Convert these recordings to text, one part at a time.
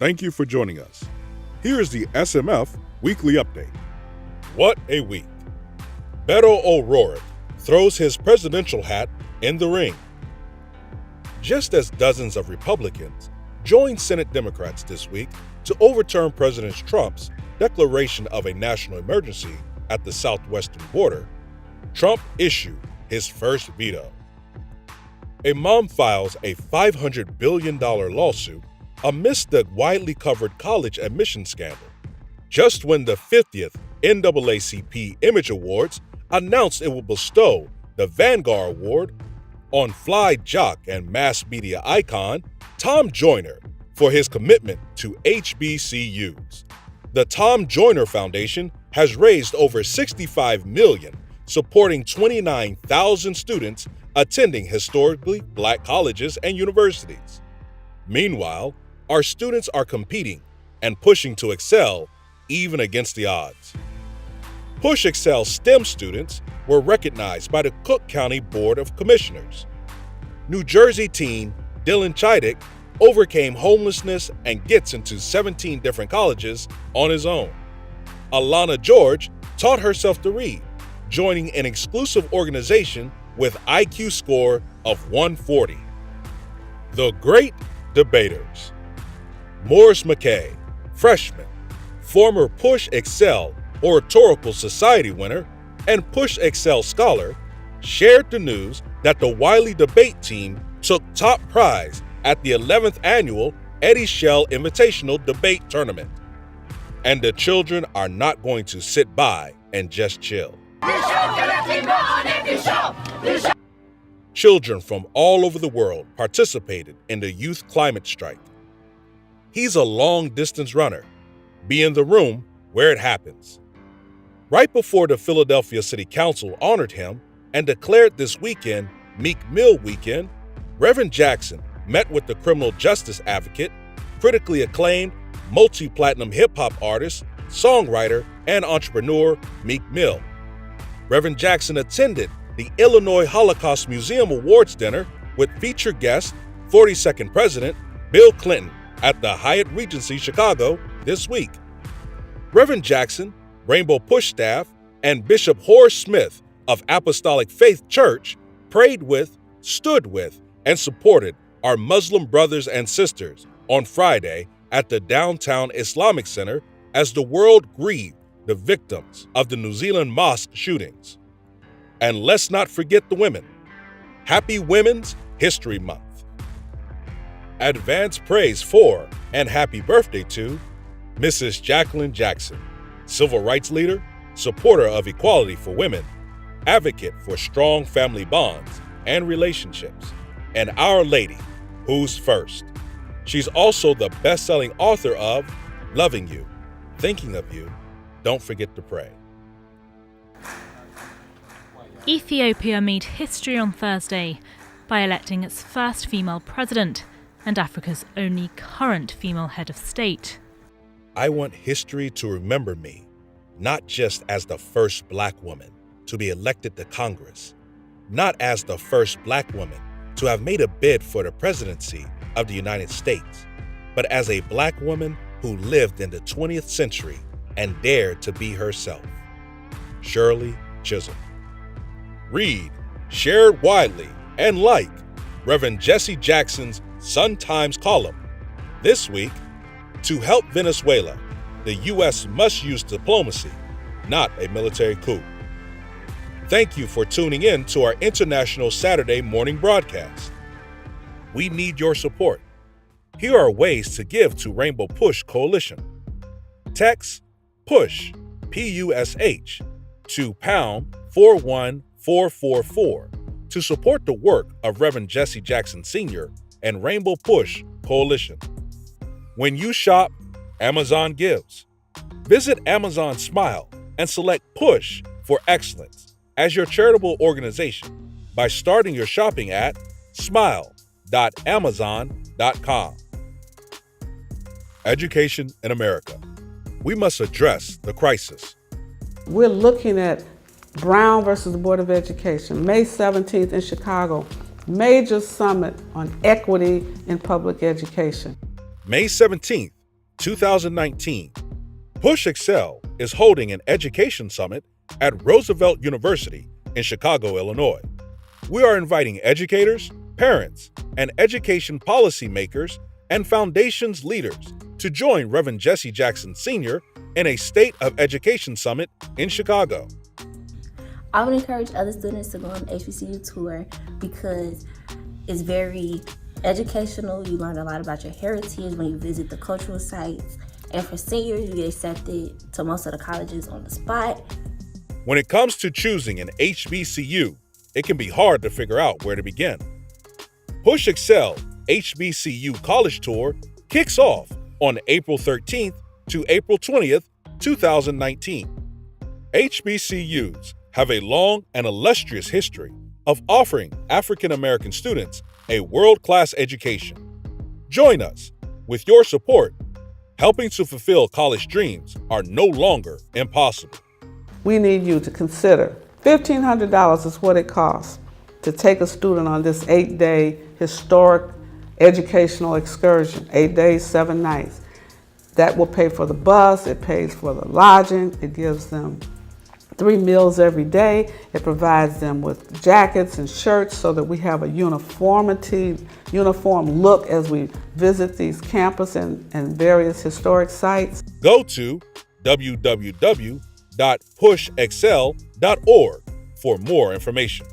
Thank you for joining us. Here is the SMF Weekly Update. What a week. Beto O'Rourke throws his presidential hat in the ring. Just as dozens of Republicans joined Senate Democrats this week to overturn President Trump's declaration of a national emergency at the southwestern border, Trump issued his first veto. A mom files a $500 billion lawsuit amidst the widely covered college admission scandal, just when the 50th NAACP Image Awards announced it will bestow the Vanguard Award on fly jock and mass media icon Tom Joyner for his commitment to HBCUs. The Tom Joyner Foundation has raised over $65 million, supporting 29,000 students attending historically Black colleges and universities. Meanwhile, our students are competing and pushing to excel even against the odds. Push Excel STEM students were recognized by the Cook County Board of Commissioners. New Jersey teen Dylan Chidick overcame homelessness and gets into 17 different colleges on his own. Alana George taught herself to read, joining an exclusive organization with IQ score of 140. The Great Debaters. Morris McKay, freshman, former Push Excel Oratorical Society winner and Push Excel scholar, shared the news that the Wiley debate team took top prize at the 11th annual Eddie Shell Invitational Debate Tournament. And the children are not going to sit by and just chill. Children from all over the world participated in the Youth Climate Strike. He's a long-distance runner. Be in the room where it happens. Right before the Philadelphia City Council honored him and declared this weekend Meek Mill Weekend, Reverend Jackson met with the criminal justice advocate, critically acclaimed, multi-platinum hip-hop artist, songwriter, and entrepreneur Meek Mill. Reverend Jackson attended the Illinois Holocaust Museum Awards dinner with featured guest, 42nd President Bill Clinton at the Hyatt Regency Chicago this week. Reverend Jackson, Rainbow Push staff, and Bishop Horace Smith of Apostolic Faith Church prayed with, stood with, and supported our Muslim brothers and sisters on Friday at the Downtown Islamic Center as the world grieved the victims of the New Zealand mosque shootings. And let's not forget the women. Happy Women's History Month. Advance praise for and happy birthday to Mrs. Jacqueline Jackson, civil rights leader, supporter of equality for women, advocate for strong family bonds and relationships, and Our Lady, Who's First. She's also the best-selling author of Loving You, Thinking of You, Don't Forget to Pray. Ethiopia made history on Thursday by electing its first female president and Africa's only current female head of state. I want history to remember me, not just as the first Black woman to be elected to Congress, not as the first Black woman to have made a bid for the presidency of the United States, but as a Black woman who lived in the 20th century and dared to be herself. Shirley Chisholm. Read, share it widely, and like Reverend Jesse Jackson's Sun-Times column. This week, to help Venezuela, the U.S. must use diplomacy, not a military coup. Thank you for tuning in to our International Saturday morning broadcast. We need your support. Here are ways to give to Rainbow Push Coalition. Text PUSH, P-U-S-H, to pound 41444 to support the work of Reverend Jesse Jackson Sr. and Rainbow Push Coalition. When you shop, Amazon gives. Visit Amazon Smile and select Push for Excellence as your charitable organization by starting your shopping at smile.amazon.com. Education in America. We must address the crisis. We're looking at Brown versus the Board of Education, May 17th in Chicago, major summit on equity in public education. May 17th, 2019, Push Excel is holding an education summit at Roosevelt University in Chicago, Illinois. We are inviting educators, parents, and education policymakers and foundations leaders to join Reverend Jesse Jackson Sr. in a State of Education Summit in Chicago. I would encourage other students to go on the HBCU tour because it's very educational. You learn a lot about your heritage when you visit the cultural sites. And for seniors, you get accepted to most of the colleges on the spot. When it comes to choosing an HBCU, it can be hard to figure out where to begin. Push Excel HBCU College Tour kicks off on April 13th to April 20th, 2019. HBCUs have a long and illustrious history of offering African American students a world-class education. Join us. With your support, helping to fulfill college dreams are no longer impossible. We need you to consider $1,500 is what it costs to take a student on this 8-day historic educational excursion, 8 days, 7 nights. That will pay for the bus, it pays for the lodging, it gives them 3 meals every day. It provides them with jackets and shirts so that we have a uniform look as we visit these campuses and various historic sites. Go to www.pushexcel.org for more information.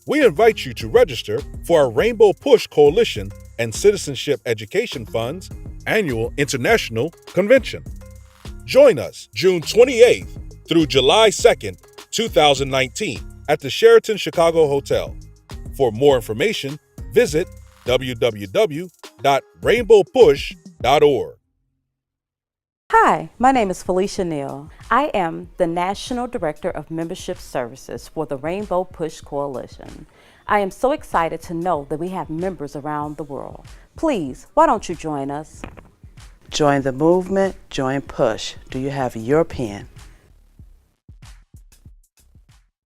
We invite you to register for our Rainbow Push Coalition and Citizenship Education Fund's annual international convention. Join us June 28th through July 2nd, 2019 at the Sheraton Chicago Hotel. For more information, visit www.rainbowpush.org. Hi, my name is Felicia Neal. I am the National Director of Membership Services for the Rainbow Push Coalition. I am so excited to know that we have members around the world. Please, why don't you join us? Join the movement, join Push. Do you have your pen?